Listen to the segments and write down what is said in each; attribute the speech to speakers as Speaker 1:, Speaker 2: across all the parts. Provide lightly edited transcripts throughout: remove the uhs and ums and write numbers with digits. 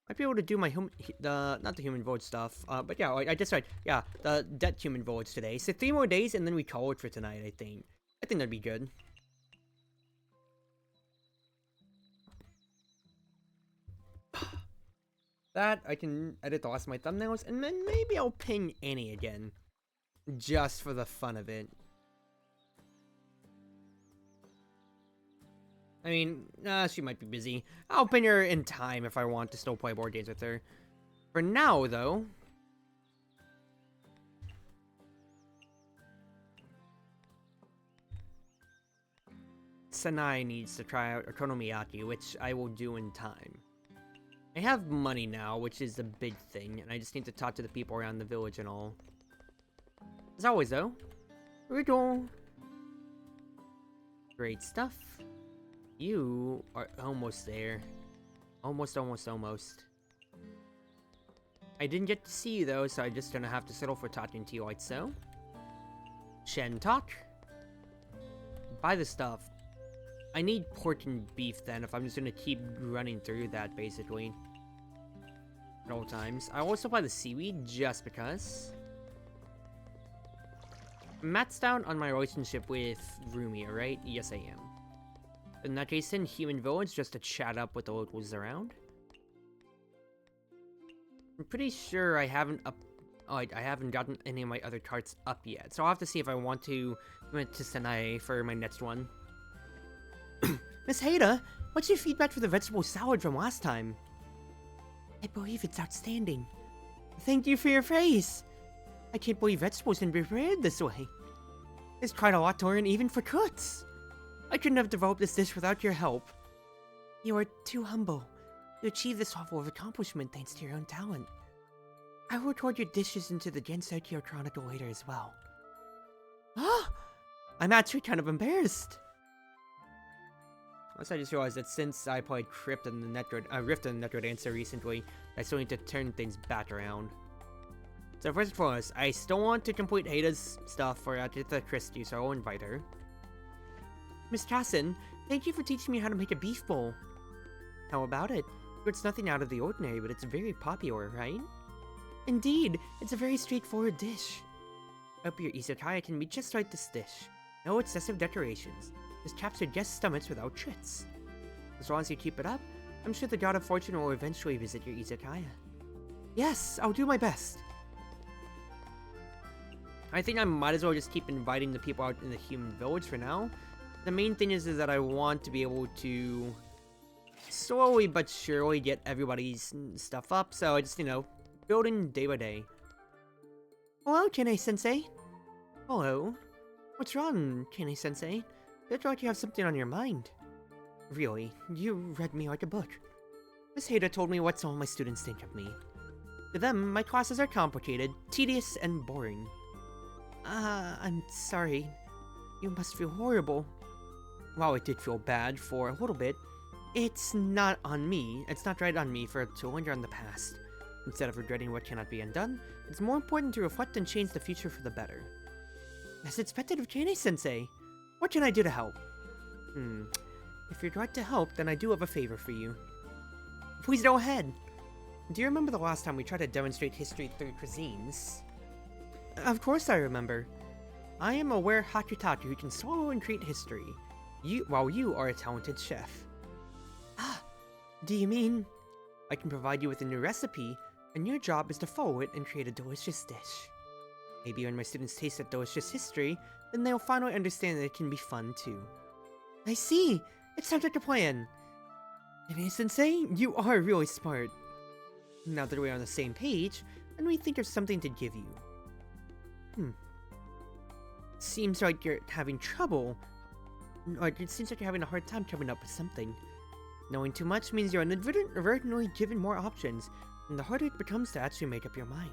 Speaker 1: Might be able to do my not the human voyage stuff, but yeah, I just tried, yeah, the debt human voyage today. So 3 more days and then we call it for tonight, I think. I think that'd be good. That, I can edit the last of my thumbnails, and then maybe I'll ping Annie again. Just for the fun of it. I mean, she might be busy. I'll ping her in time if I want to still play board games with her. For now, though... Sanai needs to try out Okonomiyaki, which I will do in time. I have money now, which is the big thing, and I just need to talk to the people around the village and all. As always, though, Riddle. Great stuff. You are almost there. Almost. I didn't get to see you, though, so I'm just gonna have to settle for talking to you like so. Shen talk. Buy the stuff. I need pork and beef, then, if I'm just gonna keep running through that, basically. At all times. I also buy the seaweed, just because. Matt's down on my relationship with Rumia, right? Yes, I am. In that case, in Human Village, just to chat up with the locals around. I'm pretty sure I haven't I haven't gotten any of my other carts up yet, so I'll have to see if I want to commit to Sanae for my next one. Miss Haida, what's your feedback for the vegetable salad from last time? I believe it's outstanding. Thank you for your praise. I can't believe vegetables can be prepared this way. There's quite a lot to learn even for cooks. I couldn't have developed this dish without your help. You are too humble. You achieved this level of accomplishment thanks to your own talent. I will record your dishes into the Gensokyo Chronicle later as well. Ah! I'm actually kind of embarrassed. Also, I just realized that since I played Rift and the Necrodancer recently, I still need to turn things back around. So first and foremost, I still want to complete Haida's stuff for Agatha Christie, so I'll invite her. Miss Casson, thank you for teaching me how to make a beef bowl. How about it? It's nothing out of the ordinary, but it's very popular, right? Indeed, it's a very straightforward dish. I hope your Izakaya can be just like this dish. No excessive decorations. Just capture guest stomachs without tricks. As long as you keep it up, I'm sure the God of Fortune will eventually visit your Izakaya. Yes, I'll do my best. I think I might as well just keep inviting the people out in the human village for now. The main thing is that I want to be able to slowly but surely get everybody's stuff up, so I just, building day by day. Hello, Kene-sensei. Hello. What's wrong, Kene-sensei? You look like you have something on your mind. Really, you read me like a book. Miss Haida told me what some of my students think of me. To them, my classes are complicated, tedious, and boring. I'm sorry. You must feel horrible. While it did feel bad for a little bit, it's not on me. It's not right on me to linger on the past. Instead of regretting what cannot be undone, it's more important to reflect and change the future for the better. As expected of Kane-sensei, what can I do to help? If you'd like to help, then I do have a favor for you. Please go ahead. Do you remember the last time we tried to demonstrate history through cuisines? Of course I remember. I am a rare Hakutaku who can swallow and create history, while you are a talented chef. Ah, do you mean I can provide you with a new recipe, and your job is to follow it and create a delicious dish? Maybe when my students taste that delicious history, then they'll finally understand that it can be fun too. I see! It sounds like a plan! Kane-sensei, you are really smart. Now that we're on the same page, let me think of something to give you. Seems like you're having trouble. It seems like you're having a hard time coming up with something. Knowing too much means you're inadvertently given more options, and the harder it becomes to actually make up your mind.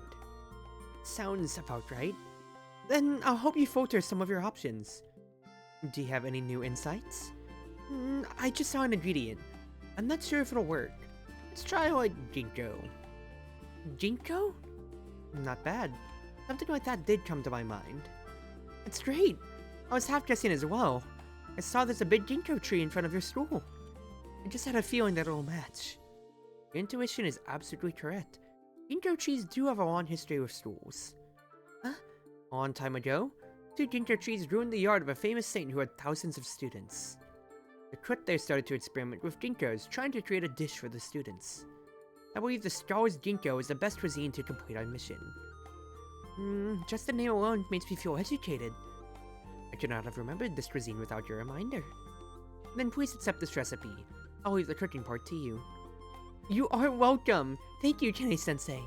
Speaker 1: Sounds about right. Then I'll help you filter some of your options. Do you have any new insights? I just saw an ingredient. I'm not sure if it'll work. Let's try ginkgo. Ginkgo? Not bad. Something like that did come to my mind. It's great! I was half guessing as well. I saw there's a big ginkgo tree in front of your school. I just had a feeling that it'll match. Your intuition is absolutely correct. Ginkgo trees do have a long history with schools. Huh? A long time ago, 2 ginkgo trees ruined the yard of a famous saint who had thousands of students. The court there started to experiment with ginkgos, trying to create a dish for the students. I believe the Chartreuse ginkgo is the best cuisine to complete our mission. Just the name alone makes me feel educated. I could not have remembered this cuisine without your reminder. Then please accept this recipe. I'll leave the cooking part to you. You are welcome! Thank you, Kenny-sensei!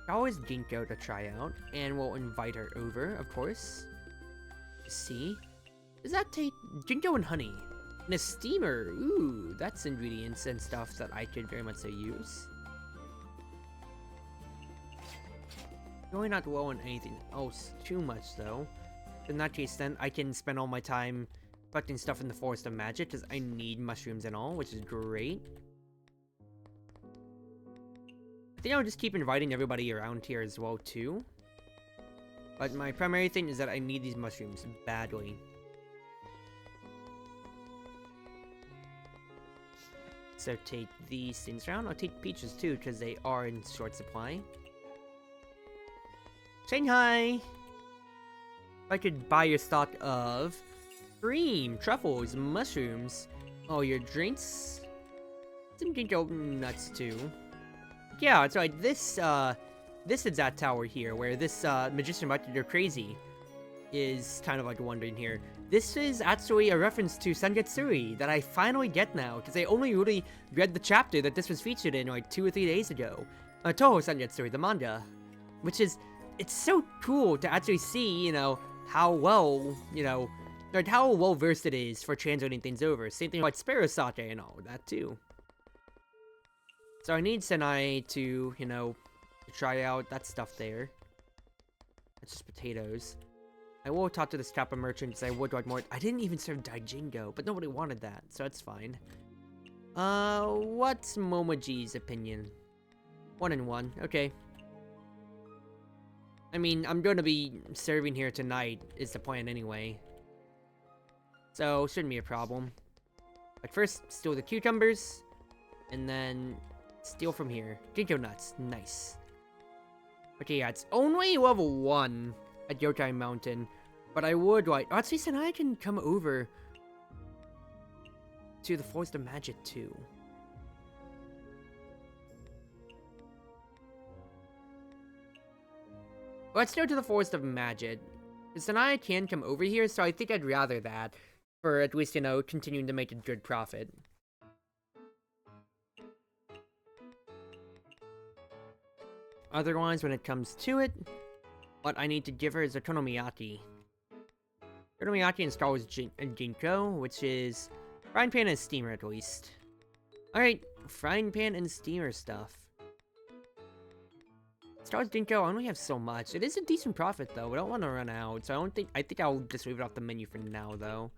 Speaker 1: Chartreuse ginkgo to try out, and we'll invite her over, of course. See? Does that take ginkgo and honey? And a steamer! Ooh, that's ingredients and stuff that I could very much so use. Really not low on anything else too much, though. In that case, then, I can spend all my time collecting stuff in the Forest of Magic, because I need mushrooms and all, which is great. I think I'll just keep inviting everybody around here as well, too. But my primary thing is that I need these mushrooms badly. So take these things around. I'll take peaches, too, because they are in short supply. Saying hi! If I could buy your stock of cream, truffles, mushrooms. Oh, your drinks? Some ginkgo nuts too. Yeah, it's right. This is that tower here, where this magician about to go crazy is kind of like wondering here. This is actually a reference to Sanjetsuri that I finally get now, because I only really read the chapter that this was featured in like 2 or 3 days ago. Toho Sanjetsuri, the manga, which is. It's so cool to actually see, you know, how well, you know, like how well versed it is for translating things over. Same thing like Sparrow Sake and all that too. So I need Senai to, you know, try out that stuff there. That's just potatoes. I will talk to the Kappa merchant because I would like more. I didn't even serve Daijingo, but nobody wanted that, so that's fine. What's Momoji's opinion? 1 and 1, okay. I mean, I'm going to be serving here tonight, is the plan anyway. So, shouldn't be a problem. But first, steal the cucumbers, and then steal from here. Ginkgo nuts, nice. Okay, yeah, it's only level 1 at Yokai Mountain, but I would like... Actually, Senai can come over to the Forest of Magic too. Let's go to the Forest of Magic. Senai can come over here, so I think I'd rather that. For at least, you know, continuing to make a good profit. Otherwise, when it comes to it, what I need to give her is a Konomiyaki. Konomiyaki installs Ginkgo, which is frying pan and steamer at least. Alright, frying pan and steamer stuff. Stars Ginkgo, I only have so much. It is a decent profit though. I don't want to run out, so I think I'll just leave it off the menu for now though.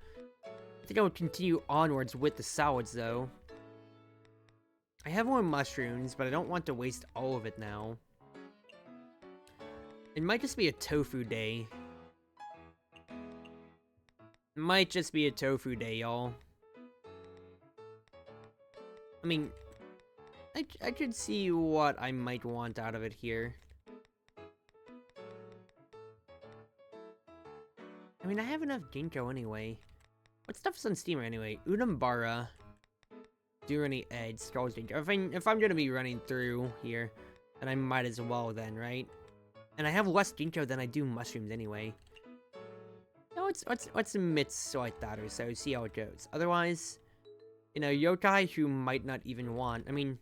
Speaker 1: I think I will continue onwards with the salads though. I have more mushrooms, but I don't want to waste all of it now. It might just be a tofu day. It might just be a tofu day, y'all. I mean, I could see what I might want out of it here. I mean, I have enough ginkgo anyway. What stuff's on steamer anyway? Udambara. Durani eggs, Skulls ginkgo. If I'm gonna be running through here, then I might as well then, right? And I have less ginkgo than I do mushrooms anyway. No, let's admit like that or so, see how it goes. Otherwise, you know, yokai who might not even want, I mean,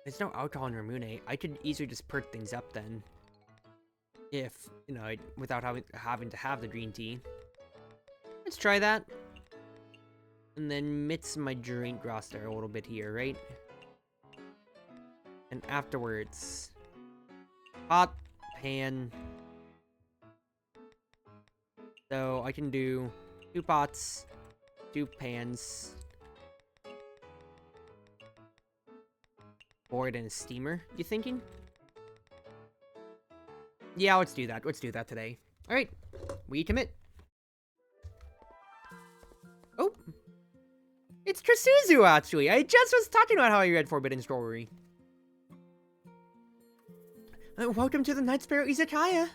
Speaker 1: there's no alcohol in Ramune. I could easily just perk things up then. If, you know, without having to have the green tea. Let's try that. And then mix my drink roster a little bit here, right? And afterwards, pot, pan. So I can do 2 pots, 2 pans. Board and a steamer, you thinking? Yeah, let's do that. Let's do that today. Alright, we commit. Oh! It's Cruzmates Chartreuse, actually! I just was talking about how I read Forbidden Scrollery. Welcome to the Night Sparrow Izakaya!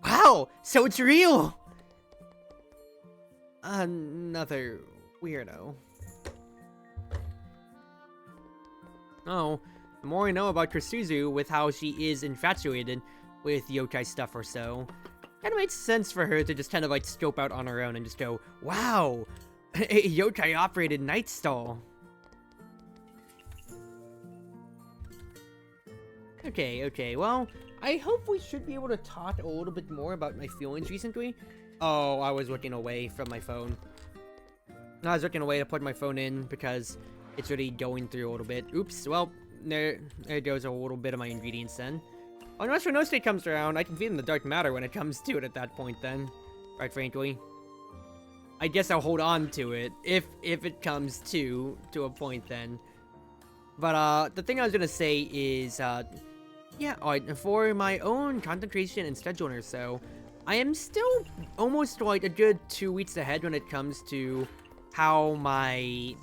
Speaker 1: Wow! So it's real! Another weirdo. Oh, the more I know about Chartreuse with how she is infatuated with yokai stuff or so, kind of makes sense for her to just kind of like scope out on her own and just go, wow! A yokai operated night stall. Okay, well, I hope we should be able to talk a little bit more about my feelings recently. Oh, I was looking away from my phone. I was looking away to put my phone in because it's really going through a little bit. Oops, well, there goes a little bit of my ingredients then. Unless no state comes around, I can feed in the dark matter when it comes to it at that point then. Quite frankly. I guess I'll hold on to it if it comes to a point then. But the thing I was gonna say is yeah, for my own concentration and scheduling or so, I am still almost like a good 2 weeks ahead when it comes to how my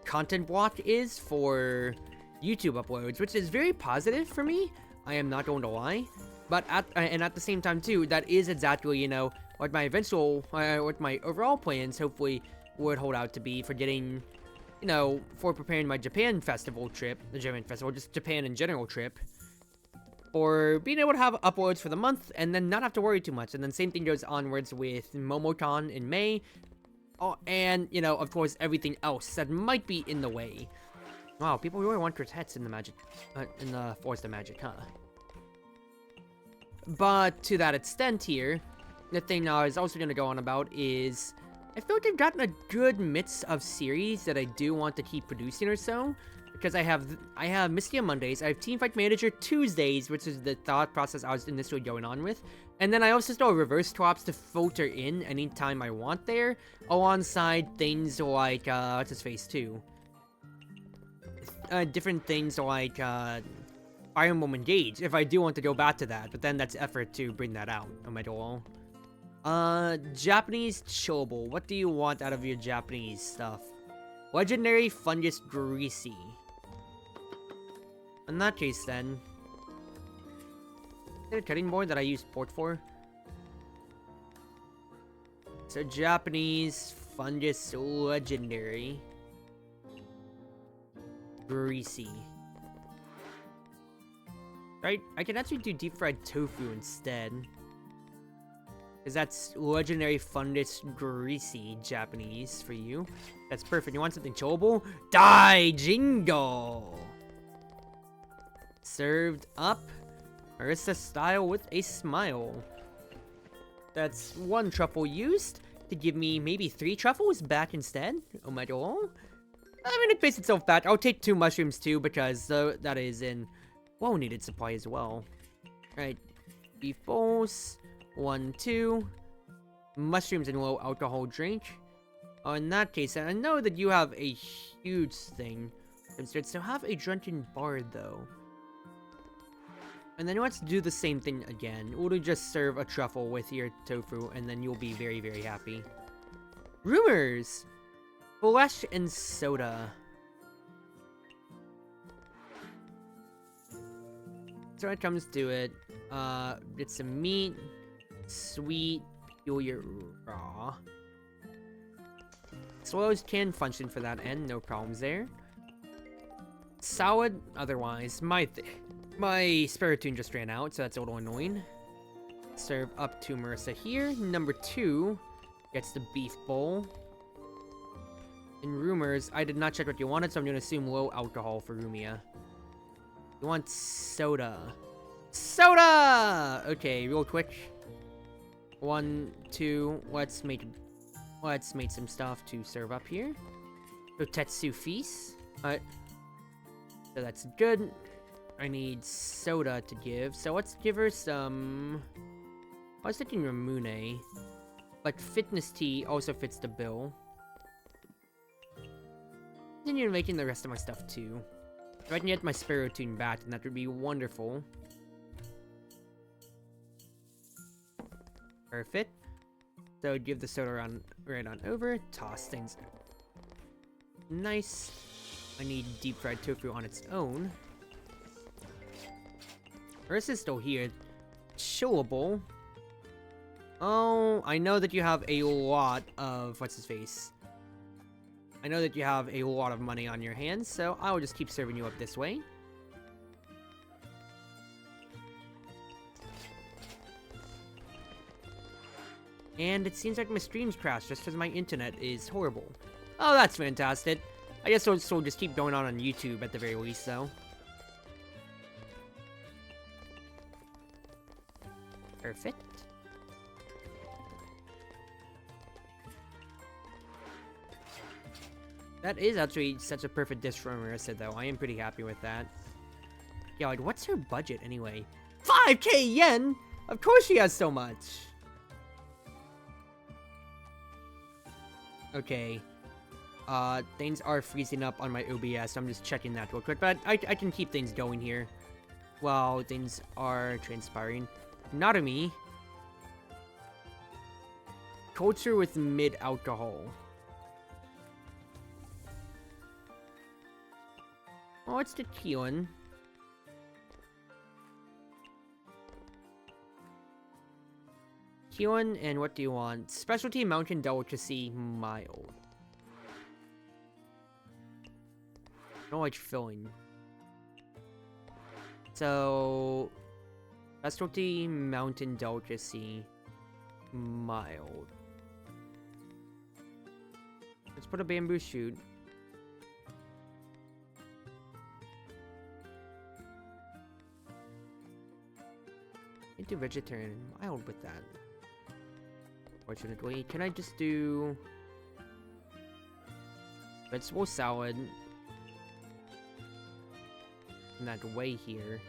Speaker 1: content block is for YouTube uploads, which is very positive for me. I am not going to lie, but at the same time too, that is exactly, you know, what my what my overall plans hopefully would hold out to be for getting, you know, for preparing my Japan festival trip, just Japan in general trip, or being able to have uploads for the month and then not have to worry too much. And then same thing goes onwards with MomoCon in May, and, you know, of course, everything else that might be in the way. Wow, people really want quartets in the magic, in the Forest of Magic, huh? But to that extent here, the thing I was also going to go on about is, I feel like I've gotten a good mix of series that I do want to keep producing or so, because I have Mystia Mondays, I have Teamfight Manager Tuesdays, which is the thought process I was initially going on with, and then I also still have reverse swaps to filter in anytime I want there, alongside things like, what's his face too? Different things like, Fire Emblem Engage, if I do want to go back to that, but then that's effort to bring that out, no matter all. Japanese chillable. What do you want out of your Japanese stuff? Legendary Fungus Greasy. In that case, then, is there a cutting board that I use port for? So Japanese Fungus Legendary Greasy. Right? I can actually do deep fried tofu instead. Because that's Legendary Fungus Greasy Japanese for you. That's perfect. You want something chillable? Dai Jingo! Served up. Marissa style with a smile. That's 1 truffle used to give me maybe 3 truffles back instead. Oh my god. I mean, it pays itself back. I'll take 2 mushrooms too because that is in well-needed supply as well. Alright. Beef bowls. 1, 2. Mushrooms and low alcohol drink. Oh, in that case, I know that you have a huge thing. Instead, so have a drunken bard though. And then let's do the same thing again. We'll just serve a truffle with your tofu, and then you'll be very, very happy. Rumors! Flesh and soda. So when it comes to it, get some meat, sweet, peculiar, raw. Slows can function for that end, no problems there. Salad, otherwise, my Spiritoon just ran out, so that's a little annoying. Serve up to Marissa here. Number 2 gets the beef bowl. In rumors, I did not check what you wanted, so I'm going to assume low alcohol for Rumia. You want soda. Soda! Okay, real quick. 1, 2, let's make some stuff to serve up here. Rotetsu feast. Alright. So that's good. I need soda to give, so let's give her some... I was thinking Ramune, but fitness tea also fits the bill. Continue making the rest of my stuff too. If I can get my Spiritoon back, then that would be wonderful. Perfect. So give the soda right on over, toss things Nice. I need deep fried tofu on its own. Earth is still here. Chillable. Oh, I know that you have a lot of... what's his face? I know that you have a lot of money on your hands, so I will just keep serving you up this way. And it seems like my streams crashed just because my internet is horrible. Oh, that's fantastic. I guess so just keep going on YouTube at the very least, though. Perfect. That is actually such a perfect dish for Marissa, though. I am pretty happy with that. Yeah, like, what's her budget, anyway? 5k yen?! Of course she has so much! Okay. Things are freezing up on my OBS, so I'm just checking that real quick. But I can keep things going here while things are transpiring. Narumi. Culture with mid-alcohol. Oh, it's the Kion. Kion, and what do you want? Specialty Mountain Delicacy Mild. No, like filling. So, Specialty Mountain Delicacy Mild. Let's put a bamboo shoot. Do vegetarian mild with that. Fortunately, can I just do vegetable salad in that way here?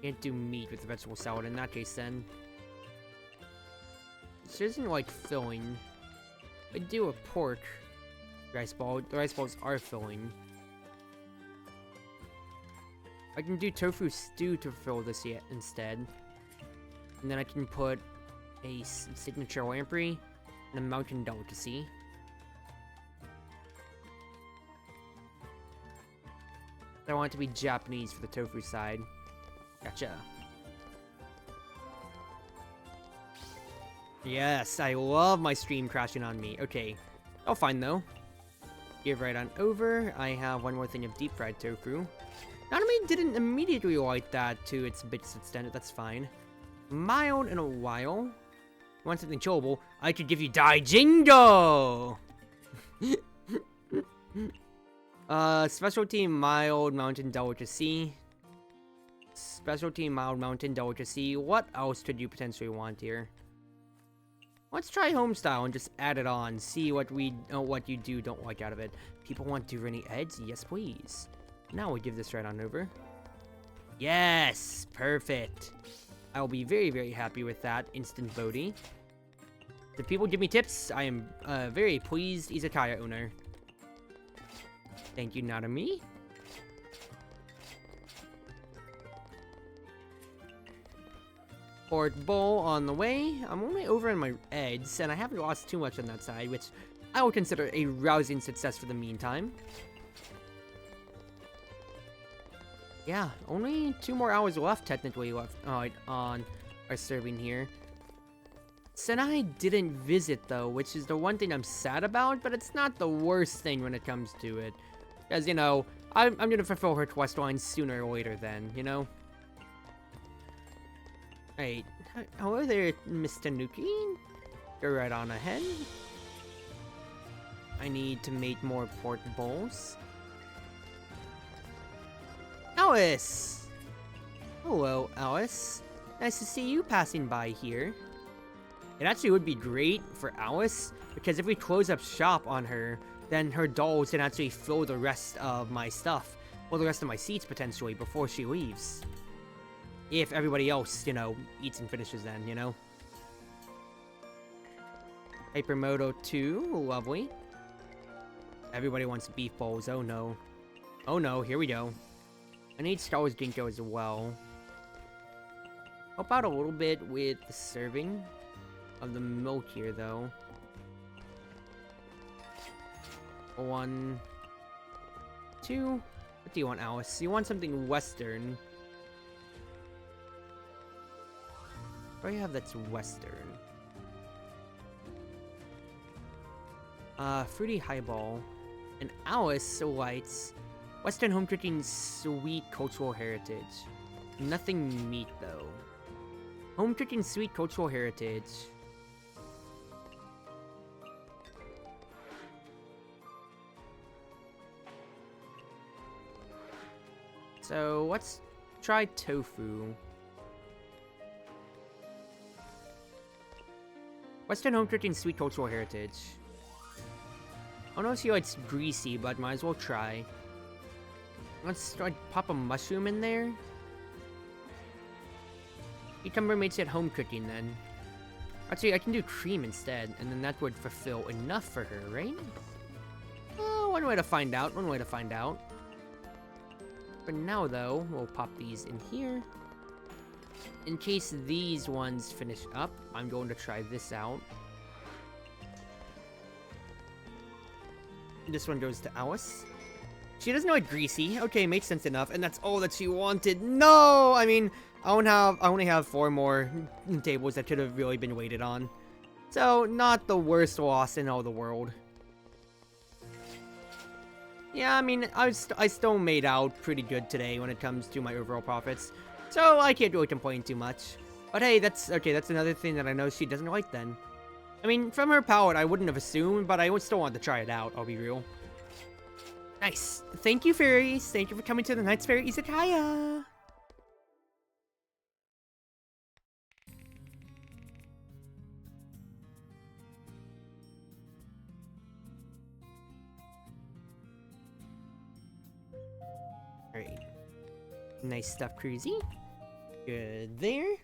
Speaker 1: Can't do meat with the vegetable salad in that case then. This isn't like filling. I do a pork rice ball. The rice balls are filling. I can do tofu stew to fill this yet instead. And then I can put a signature lamprey and a mountain delicacy. I want it to be Japanese for the tofu side. Gotcha. Yes, I love my stream crashing on me. Okay, I'll fine though. Give right on over. I have one more thing of deep fried tofu. Nanami didn't immediately like that to its biggest extent, that's fine. Mild in a while. Want something chillable? I could give you Daijingo! Specialty mild mountain delicacy. Specialty mild mountain delicacy. What else could you potentially want here? Let's try homestyle and just add it on. See what you don't like out of it. People want Duvernay eggs? Yes, please. Now we'll give this right on over. Yes! Perfect. I will be very, very happy with that instant voting. If people give me tips, I am very pleased Izakaya owner. Thank you, Narumi. Pork bowl on the way. I'm only over in my eggs, and I haven't lost too much on that side, which I will consider a rousing success for the meantime. Yeah, only 2 more hours left, technically, left on our serving here. Senai didn't visit, though, which is the one thing I'm sad about, but it's not the worst thing when it comes to it. As, you know, I'm gonna fulfill her quest line sooner or later then, you know? Alright, hello there, Miss Tanuki. Go right on ahead. I need to make more pork bowls. Alice! Hello, Alice. Nice to see you passing by here. It actually would be great for Alice, because if we close up shop on her, then her dolls can actually fill the rest of my stuff, or the rest of my seats potentially, before she leaves. If everybody else, you know, eats and finishes then, you know? Hypermoto 2, lovely. Everybody wants beef bowls, oh no. Oh no, here we go. I need Star Wars Ginkgo as well. Help out a little bit with the serving of the milk here, though. 1, 2. What do you want, Alice? You want something Western. What do you have that's Western? Fruity Highball. And Alice lights Western home cooking sweet cultural heritage. Nothing meat, though. Home cooking sweet cultural heritage. So, let's try tofu. Western home cooking sweet cultural heritage. I don't know if she likes greasy, but might as well try. Let's try pop a mushroom in there. Cucumber makes it home cooking then. Actually, I can do cream instead, and then that would fulfill enough for her, right? Oh, one way to find out, one way to find out. For now, though, we'll pop these in here. In case these ones finish up, I'm going to try this out. This one goes to Alice. She doesn't like greasy. Okay, makes sense enough. And that's all that she wanted. No! I mean, I only have 4 more tables that could have really been waited on. So, not the worst loss in all the world. Yeah, I mean, I still made out pretty good today when it comes to my overall profits. So, I can't really complain too much. But hey, that's another thing that I know she doesn't like then. I mean, from her palette, I wouldn't have assumed, but I would still want to try it out, I'll be real. Nice. Thank you, fairies. Thank you for coming to the Knight's Fair Izakaya. Alright. Nice stuff, Cruzy. Good there.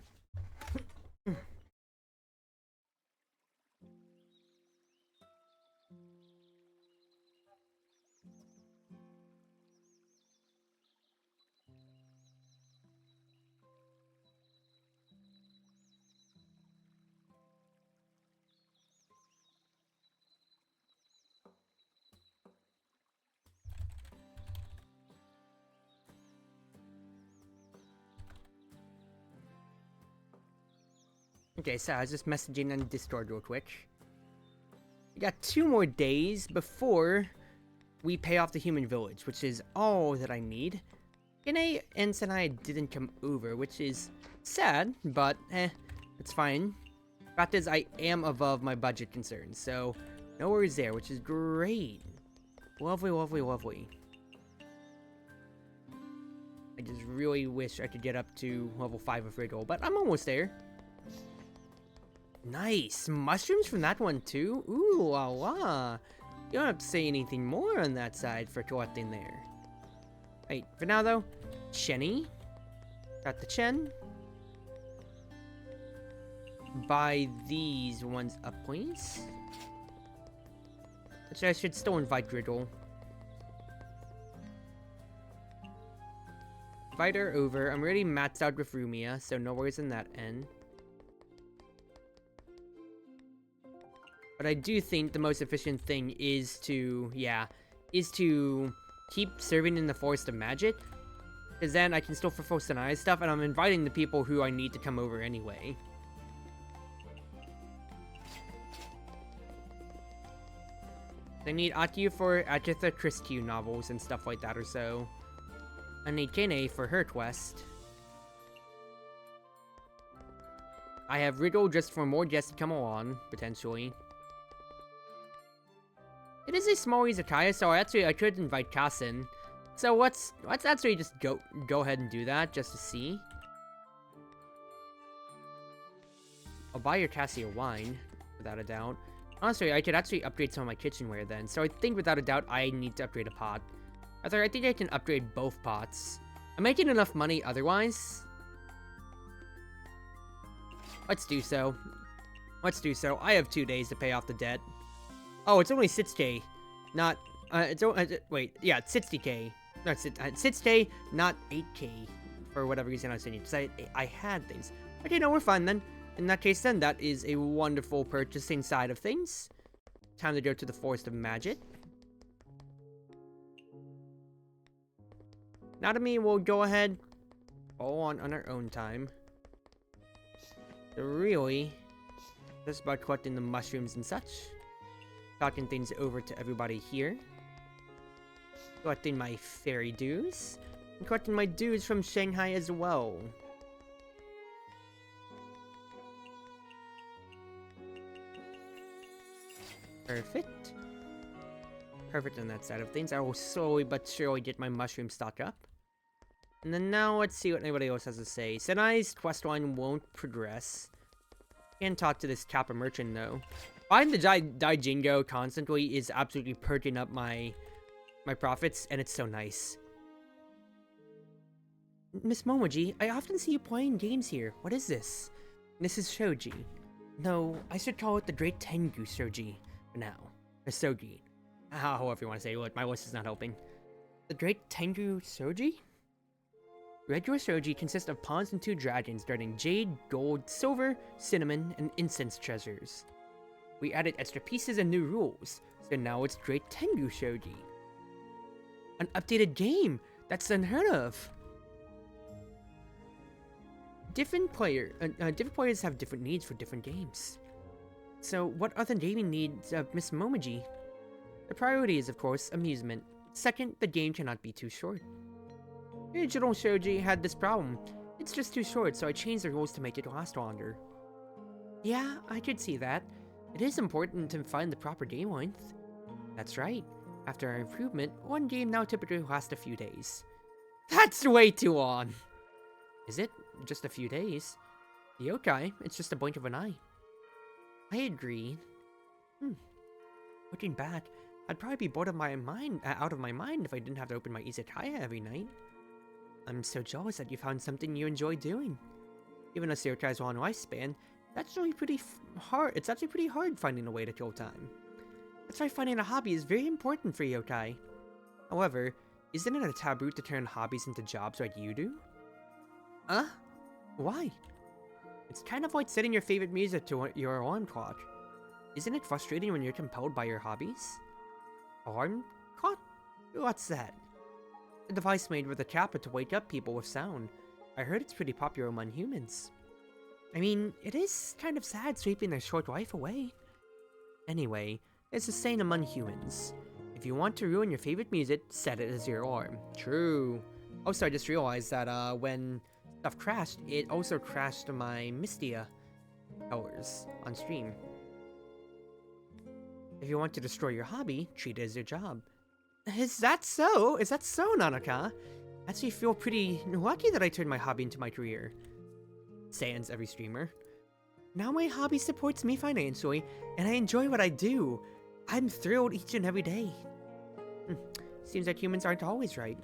Speaker 1: Okay, so I was just messaging on Discord real quick. We got 2 more days before we pay off the human village, which is all that I need. Kine and Sanai didn't come over, which is sad, but it's fine. Fact is, I am above my budget concerns, so no worries there, which is great. Lovely, lovely, lovely. I just really wish I could get up to level 5 of Wriggle, but I'm almost there. Nice! Mushrooms from that one too? Ooh, la la! You don't have to say anything more on that side for collecting there. Right, for now though, Chenny. Got the Chen. Buy these ones up, please. Actually, I should still invite Wriggle. Invite her over. I'm already maxed out with Rumia, so no worries on that end. But I do think the most efficient thing is to, keep serving in the Forest of Magic. Because then I can still fulfill Sanai's stuff, and I'm inviting the people who I need to come over anyway. I need Akiyu for Agatha Christie novels and stuff like that or so. I need Kane for her quest. I have Wriggle just for more guests to come along, potentially. It is a small izakaya, so I could invite Kassen. So let's actually just go ahead and do that, just to see. I'll buy your Cassia wine, without a doubt. Honestly, I could actually upgrade some of my kitchenware then. So I think without a doubt, I need to upgrade a pot. I think I can upgrade both pots. I'm making enough money otherwise. Let's do so. Let's do so. I have 2 days to pay off the debt. Oh, it's only 6k. Not, wait, yeah, it's 60k. No, it's 6k, not 8k. For whatever reason I was saying, because I had things. Okay, no, we're fine then. In that case then, that is a wonderful purchasing side of things. Time to go to the Forest of Magic. Natami will go ahead, all on our own time. So really, just about collecting the mushrooms and such. Talking things over to everybody here. Collecting my fairy dues. And collecting my dues from Shanghai as well. Perfect. Perfect on that side of things. I will slowly but surely get my mushroom stock up. And then now let's see what anybody else has to say. Senai's quest line won't progress. Can't talk to this Kappa merchant though. Buying the Daijingo constantly is absolutely perking up my profits, and it's so nice. Miss Momoji, I often see you playing games here. What is this? This is Shoji. No, I should call it the Great Tengu Shoji for now. Or Soji. However you want to say it. Look, my voice is not helping. The Great Tengu Shoji? Regular shoji consists of pawns and 2 dragons guarding jade, gold, silver, cinnamon, and incense treasures. We added extra pieces and new rules, so now it's Great Tengu Shoji. An updated game! That's unheard of! Different players have different needs for different games. So, what are the gaming needs of Miss Momoji? The priority is, of course, amusement. Second, the game cannot be too short. Original Shoji had this problem. It's just too short, so I changed the rules to make it last longer. Yeah, I could see that. It is important to find the proper game length. That's right. After our improvement, one game now typically lasts a few days. That's way too long! Is it? Just a few days? Yokai, it's just a blink of an eye. I agree. Looking back, I'd probably be bored of my mind, out of my mind if I didn't have to open my Izakaya every night. I'm so jealous that you found something you enjoy doing. Given a Yokai's long lifespan, that's really pretty hard. It's actually pretty hard finding a way to kill time. That's why finding a hobby is very important for yokai. However, isn't it a taboo to turn hobbies into jobs like you do? Why? It's kind of like setting your favorite music to your alarm clock. Isn't it frustrating when you're compelled by your hobbies? Alarm clock? What's that? A device made with a kappa to wake up people with sound. I heard it's pretty popular among humans. I mean, it is kind of sad sweeping their short life away. Anyway, it's a saying among humans. If you want to ruin your favorite music, set it as your alarm. True. Also, I just realized that when stuff crashed, it also crashed my Mystia colors on stream. If you want to destroy your hobby, treat it as your job. Is that so? Is that so, Nanaka? I actually feel pretty lucky that I turned my hobby into my career. Sans every streamer. Now my hobby supports me financially, and I enjoy what I do. I'm thrilled each and every day. Seems like humans aren't always right.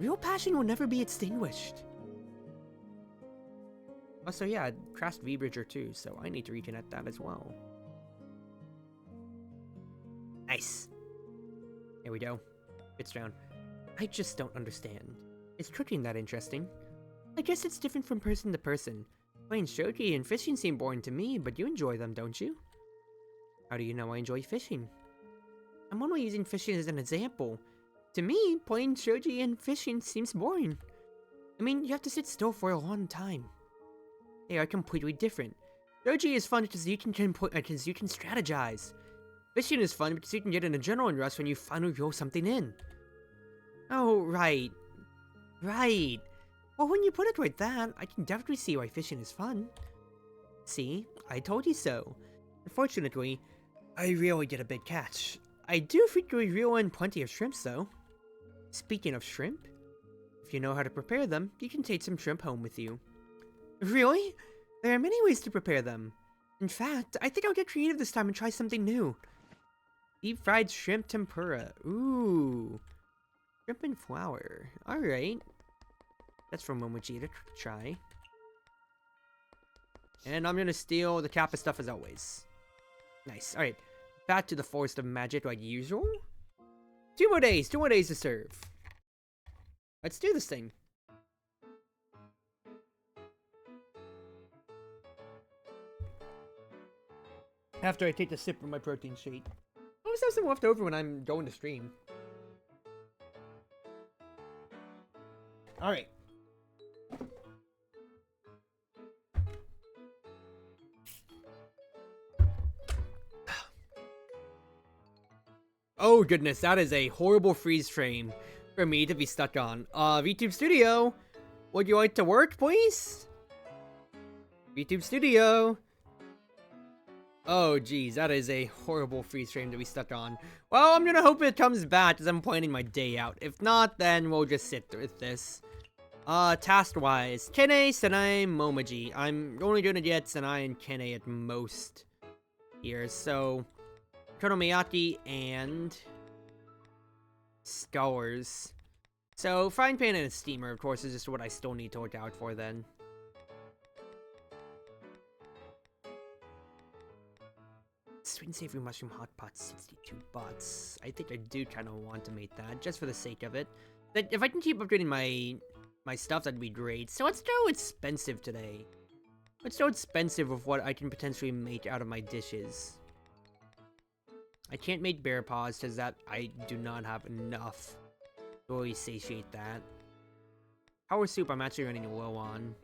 Speaker 1: Real passion will never be extinguished. Also, yeah, I crashed V-Bridger too, so I need to reconnect that as well. Nice. There we go. It's down. I just don't understand. Is cooking that interesting? I guess it's different from person to person. Playing shogi and fishing seem boring to me, but you enjoy them, don't you? How do you know I enjoy fishing? I'm only using fishing as an example. To me, playing shogi and fishing seems boring. I mean, you have to sit still for a long time. They are completely different. Shogi is fun because you can strategize. Fishing is fun because you can get an adrenaline rush when you finally reel something in. Oh, right. Right. Well, when you put it like that, I can definitely see why fishing is fun. See? I told you so. Unfortunately, I rarely get a big catch. I do frequently reel in plenty of shrimps, though. Speaking of shrimp, if you know how to prepare them, you can take some shrimp home with you. Really? There are many ways to prepare them. In fact, I think I'll get creative this time and try something new. Deep fried shrimp tempura. Ooh. Shrimp and flour. Alright. That's from Momoji to try. And I'm gonna steal the Kappa stuff as always. Nice. Alright. Back to the Forest of Magic like usual. 2 more days. 2 more days to serve. Let's do this thing. After I take a sip from my protein shake. I always have some left over when I'm going to stream. Alright. Oh goodness, that is a horrible freeze frame for me to be stuck on. VTube Studio, would you like to work, please? VTube Studio. Oh geez, that is a horrible freeze frame to be stuck on. Well, I'm gonna hope it comes back as I'm planning my day out. If not, then we'll just sit with this. Task-wise, Kene, Senai, Momoji. I'm only gonna get Senai and Kene at most here, so Konomiyaki and Sculls. So, Frying Pan and a Steamer, of course, is just what I still need to look out for then. Sweet and Savory Mushroom Hot Pot, 62 bots. I think I do kind of want to make that, just for the sake of it. If I can keep upgrading my stuff, that'd be great. So it's so expensive today. It's so expensive with what I can potentially make out of my dishes. I can't make bear paws because that I do not have enough to really satiate that. Power soup I'm actually running low on.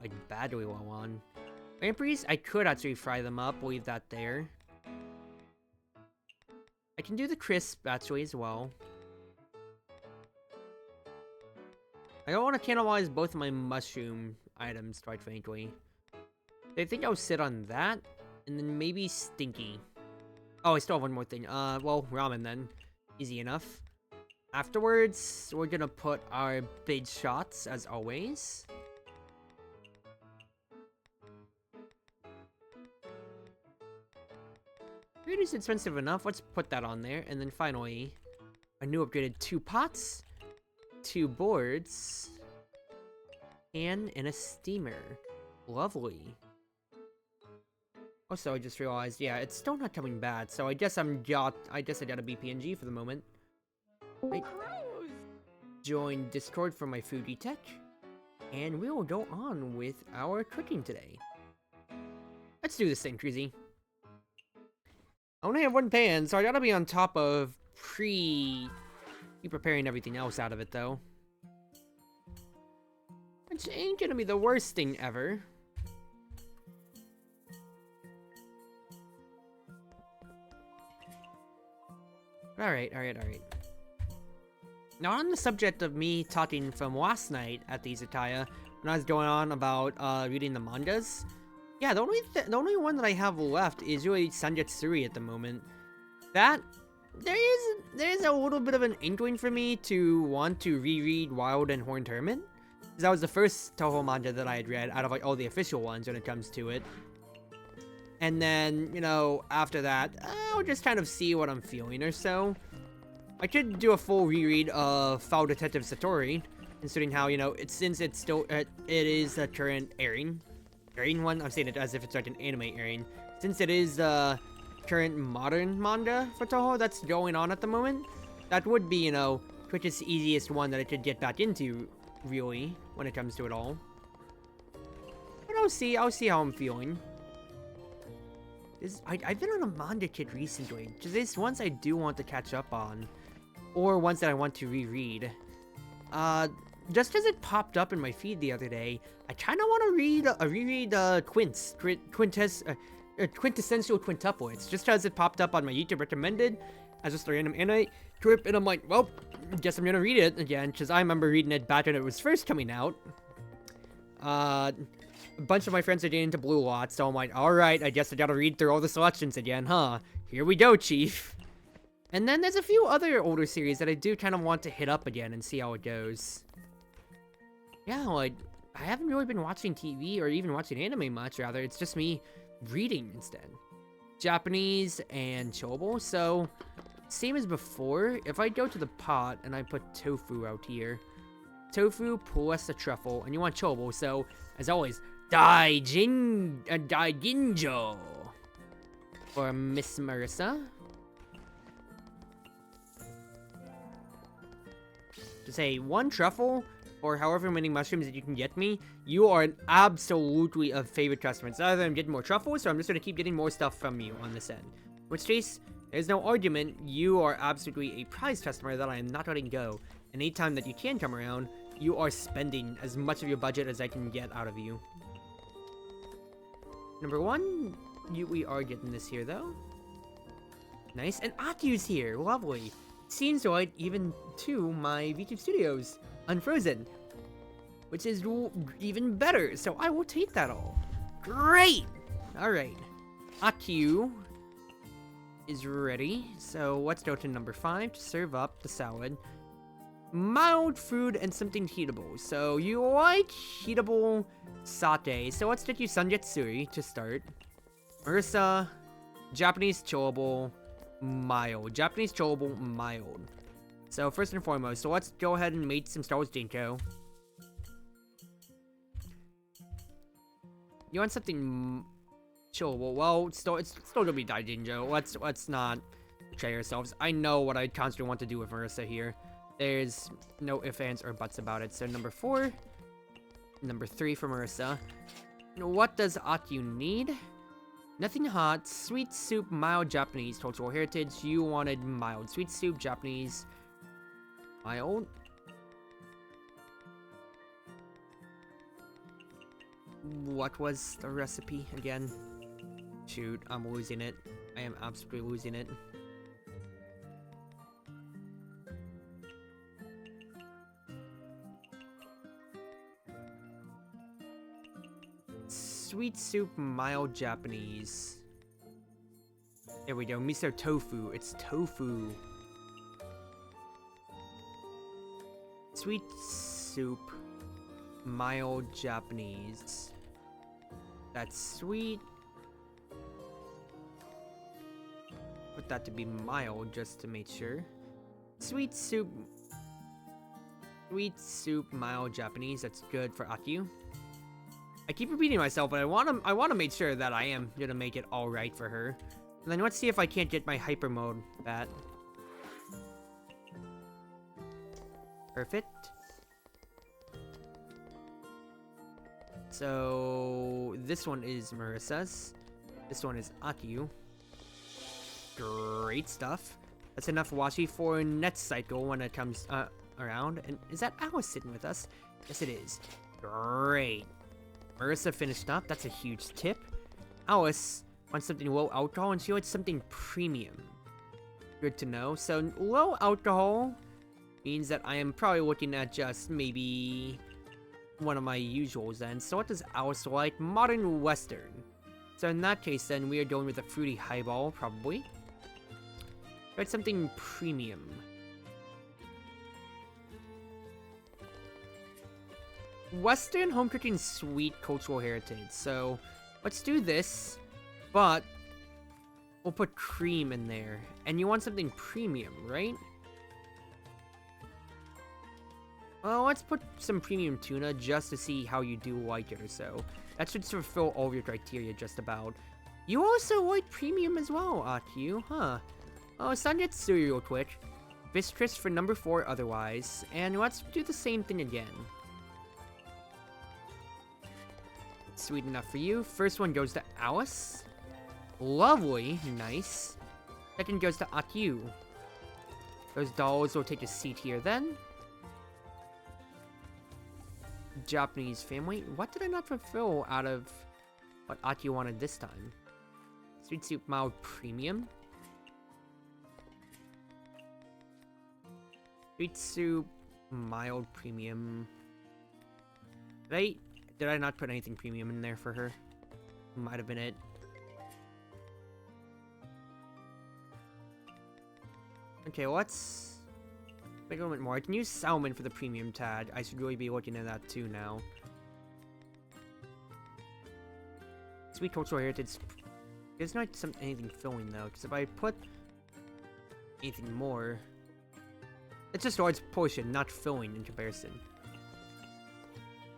Speaker 1: Like badly low on. Lampreys, I could actually fry them up, leave that there. I can do the crisp actually as well. I don't want to cannibalize both of my mushroom items, quite frankly. I think I'll sit on that, and then maybe Stinky. Oh, I still have one more thing. Well, ramen then. Easy enough. Afterwards, we're gonna put our big shots, as always. It is expensive enough. Let's put that on there. And then finally, a new upgraded 2 pots, 2 boards, and a steamer. Lovely. Also, I just realized, yeah, it's still not coming back, so I guess I got a BPNG for the moment. I join Discord for my foodie tech, and we will go on with our cooking today. Let's do this thing, Cruzy. I only have 1 pan, so I gotta be on top of preparing everything else out of it, though. Which ain't gonna be the worst thing ever. Alright. Now, on the subject of me talking from last night at the Izakaya, when I was going on about reading the mangas, yeah, the only one that I have left is really Sanjetsuri at the moment. That there is a little bit of an inkling for me to want to reread Wild and Horned Hermit, because that was the first Toho manga that I had read out of like all the official ones when it comes to it. And then, you know, after that, I'll just kind of see what I'm feeling or so. I could do a full reread of Foul Detective Satori, considering how, you know, since it's still, it is the current airing one. I'm saying it as if it's like an anime airing. Since it is the current modern manga for Toho that's going on at the moment, that would be, you know, Twitch's easiest one that I could get back into, really, when it comes to it all. But I'll see how I'm feeling. I've been on a manga kid recently, because there's ones I do want to catch up on, or ones that I want to reread. Just because it popped up in my feed the other day, I kind of want to reread Quintessential Quintuplets, just because it popped up on my YouTube recommended as just a random anime clip, and I'm like, well, guess I'm gonna read it again, because I remember reading it back when it was first coming out. A bunch of my friends are getting into Blue Lot, so I'm like, alright, I guess I gotta read through all the selections again, huh? Here we go, Chief. And then there's a few other older series that I do kind of want to hit up again and see how it goes. Yeah, like, I haven't really been watching TV or even watching anime much, rather. It's just me reading instead. Japanese and Chobo, so same as before. If I go to the pot and I put tofu out here, tofu plus a truffle, and you want Chobo, so as always, Daiginjo for Miss Marissa. To say 1 truffle or however many mushrooms that you can get me, you are absolutely a favorite customer. It's either I'm getting more truffles, or I'm just going to keep getting more stuff from you on this end. In which case, there's no argument, you are absolutely a prized customer that I am not letting go Anytime that you can come around, you are spending as much of your budget as I can get out of you. Number 1, we are getting this here though. Nice, and Akyu's here, lovely. Seems right even to my VTube Studios, Unfrozen, which is even better, so I will take that all. Great! Alright, Akyu is ready, so let's go to number 5 to serve up the salad. Mild food and something heatable, so you like heatable satay, so let's get you Sanjetsuri to start. Ursa, Japanese chillable, mild. Japanese chillable, mild. So first and foremost, so let's go ahead and make some Star Wars Jinko. You want something chillable? Well, it's still gonna be Daijinjo. Let's not betray ourselves. I know what I constantly want to do with Marissa here. There's no ifs, ands, or buts about it. So number 4, number 3 for Marissa. What does Akyu need? Nothing hot. Sweet soup, mild Japanese cultural heritage. You wanted mild. Sweet soup, Japanese, mild. What was the recipe again? Shoot, I'm losing it. I am absolutely losing it. Sweet soup, mild Japanese. There we go. Miso tofu. It's tofu. Sweet soup, mild Japanese. That's sweet. Put that to be mild just to make sure. Sweet soup, mild Japanese. That's good for Akyu. I keep repeating myself, but I want to make sure that I am gonna make it all right for her. And then let's see if I can't get my hyper mode back. Perfect. So this one is Marissa's. This one is Akyu. Great stuff. That's enough washi for next cycle when it comes around. And is that Alice sitting with us? Yes, it is. Great. Marissa finished up. That's a huge tip. Alice wants something low alcohol, and she wants something premium. Good to know. So low alcohol means that I am probably looking at just maybe one of my usuals then. So what does Alice like? Modern Western. So in that case then, we are going with a fruity highball, probably. But something premium. Western home cooking sweet cultural heritage. So let's do this, but we'll put cream in there. And you want something premium, right? Well, let's put some premium tuna just to see how you do like it or so. That should fulfill all of your criteria just about. You also like premium as well, Akyu, huh? Oh, Sanjetsuri real quick. Bistress for number 4 otherwise. And let's do the same thing again. Sweet enough for you. First one goes to Alice. Lovely. Nice. Second goes to Akyu. Those dolls will take a seat here then. Japanese family. What did I not fulfill out of what Akyu wanted this time? Sweet soup mild premium. Sweet soup mild premium. Did I not put anything premium in there for her? Might have been it. Okay, let's make a little bit more. I can use salmon for the premium tag. I should really be looking at that too now. Sweet cultural heritage. There's not anything filling though, because if I put anything more, it's just large portion, not filling in comparison.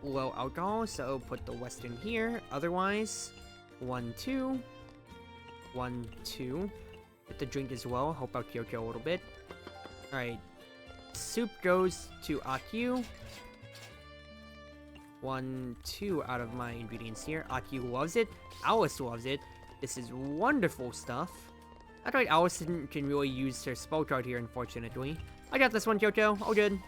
Speaker 1: Low alcohol, so put the Western here. Otherwise, 1, 2, 1, 2. Get the drink as well. Help out Kyoko a little bit. Alright. Soup goes to Akyu. 1, 2 out of my ingredients here. Akyu loves it. Alice loves it. This is wonderful stuff. That's right, Alice can really use her spell card here, unfortunately. I got this one, Kyoto. All good.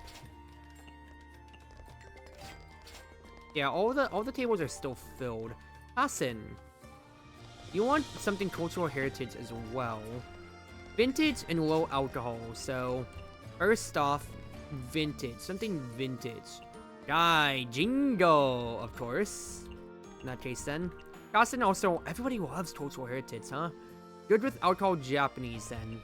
Speaker 1: Yeah, all the tables are still filled. Hassan, you want something cultural heritage as well. Vintage and low alcohol. So, first off, vintage. Something vintage. Jingo, of course. In that case, then. Hassan also, everybody loves cultural heritage, huh? Good with alcohol Japanese, then.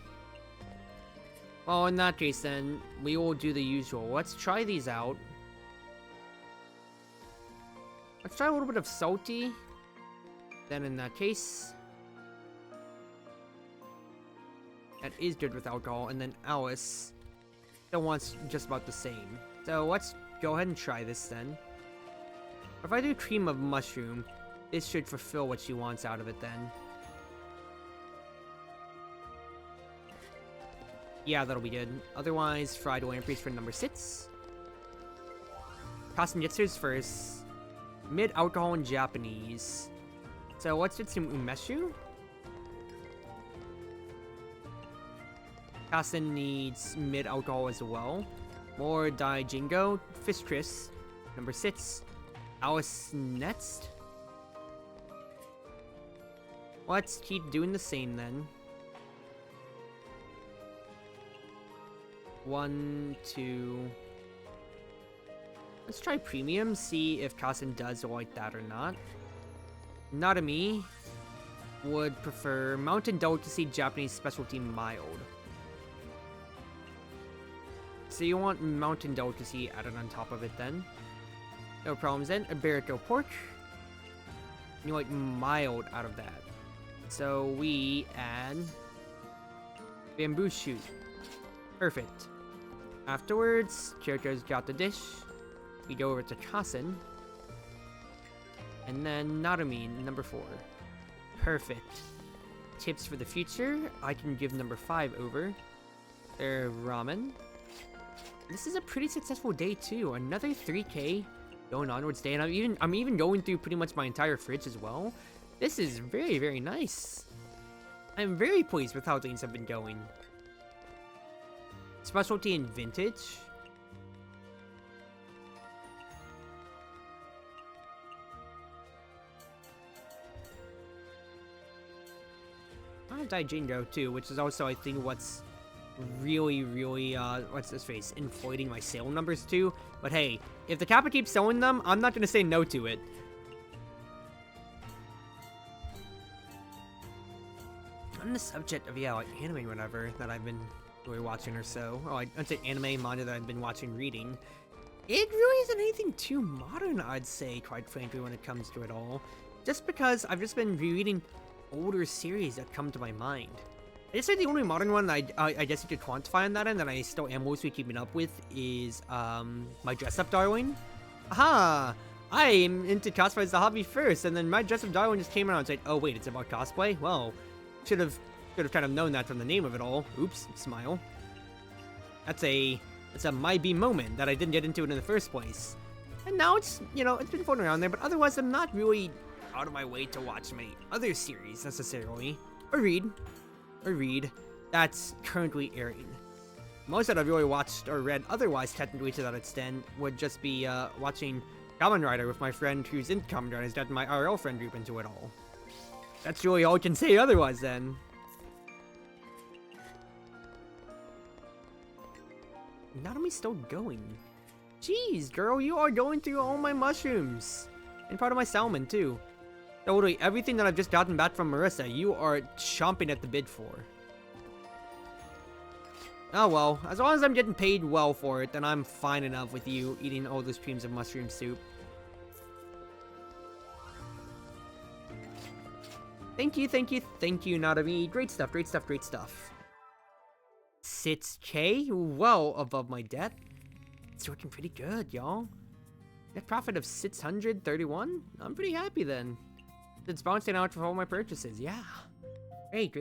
Speaker 1: Well, in that case, then, we will do the usual. Let's try these out. Let's try a little bit of salty. Then in that case, that is good with alcohol. And then Alice still wants just about the same. So let's go ahead and try this then. If I do cream of mushroom, this should fulfill what she wants out of it then. Yeah, that'll be good. Otherwise, fried lampreys for number 6. Kasenjitsu's first. Mid-alcohol in Japanese. So let's get some umeshu. Kasen needs mid-alcohol as well. More Daijingo. Fish Chris. Number 6. Alice next. Let's keep doing the same then. 1, 2... Let's try premium, see if Kasen does like that or not. Narumi would prefer Mountain Delicacy Japanese Specialty Mild. So you want Mountain Delicacy added on top of it then. No problems then. Iberico Pork. You like mild out of that. So we add Bamboo Shoot. Perfect. Afterwards, Kyoto's got the dish. We go over to Kasen. And then Narumi, number 4. Perfect. Tips for the future, I can give number 5 over. Their ramen. This is a pretty successful day too. Another 3k going onwards day, and I'm even going through pretty much my entire fridge as well. This is very, very nice. I'm very pleased with how things have been going. Specialty and vintage. I have Daijingo too, which is also, I think, what's really, what's this face, inflating my sale numbers too. But hey, if the Kappa keeps selling them, I'm not gonna say no to it. On the subject of, yeah, like anime or whatever that I've been really watching or so, oh, I'd say anime, manga that I've been watching, reading, it really isn't anything too modern, I'd say, quite frankly, when it comes to it all. Just because I've just been rereading older series that come to my mind. I guess the only modern one I guess you could quantify on that end that I still am mostly keeping up with is My Dress Up Darling. Aha! I am into cosplay as a hobby first, and then My Dress Up Darling just came out and said, oh wait, it's about cosplay? Well, should have kind of known that from the name of it all. Oops, smile. That's a might be moment that I didn't get into it in the first place. And now it's, you know, it's been floating around there, but otherwise I'm not really out of my way to watch many other series necessarily, or read that's currently airing. Most that I've really watched or read otherwise technically to that extent would just be watching Kamen Rider with my friend who's in Kamen Rider, has gotten my RL friend group into it all. That's really all I can say otherwise then. Narumi's still going. Jeez, girl, you are going through all my mushrooms. And part of my salmon too. Totally, everything that I've just gotten back from Marissa, you are chomping at the bit for. Oh well, as long as I'm getting paid well for it, then I'm fine enough with you eating all those creams of mushroom soup. Thank you, Narumi. Great stuff. 6k? Well above my debt. It's working pretty good, y'all. Net profit of 631? I'm pretty happy then. It's balancing out for all my purchases, yeah. Great.